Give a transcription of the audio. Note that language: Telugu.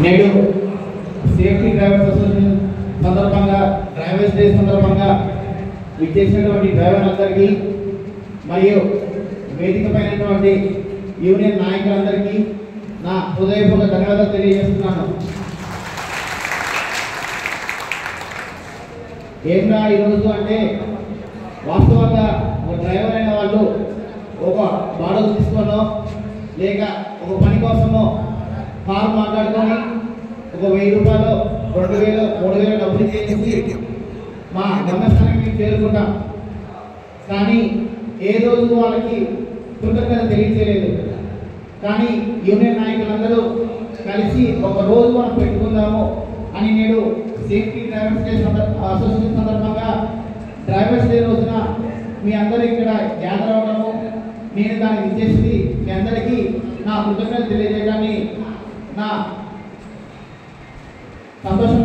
నేడు సేఫ్టీ డ్రైవర్స్ అసోసియేషన్ సందర్భంగా డ్రైవర్స్ డే సందర్భంగా విచ్చేసినటువంటి డ్రైవర్లందరికీ మరియు వేదిక పైనటువంటి యూనియన్ నాయకులందరికీ నా హృదయపూర్వక ధన్యవాదాలు తెలియజేస్తున్నాను. ఏంగా ఈరోజు అంటే వాస్తవంగా ఒక డ్రైవర్ అయిన వాళ్ళు ఒక బాడలు తీసుకోనో లేక ఒక పని కోసమో కారు మాట్లాడుకొని ఒక 1000 రూపాయలు 2000 3000 డబ్బులు చేసి మా గమ్యస్థానానికి చేరుకుంటాం. కానీ ఏ రోజు వాళ్ళకి కృతజ్ఞత తెలియజేయలేదు. కానీ యూనియన్ నాయకులందరూ కలిసి ఒక రోజు మనం పెట్టుకుందాము అని నేడు సేఫ్టీ డ్రైవర్స్ డే అసోసియేషన్ సందర్భంగా డ్రైవర్స్ డే రోజున మీ అందరూ ఇక్కడ గ్యాదర్ అవ్వడము, నేను దాన్ని విచ్చేసి మీ అందరికీ నా కృతజ్ఞతలు తెలియజేయడాన్ని నా సంతోషం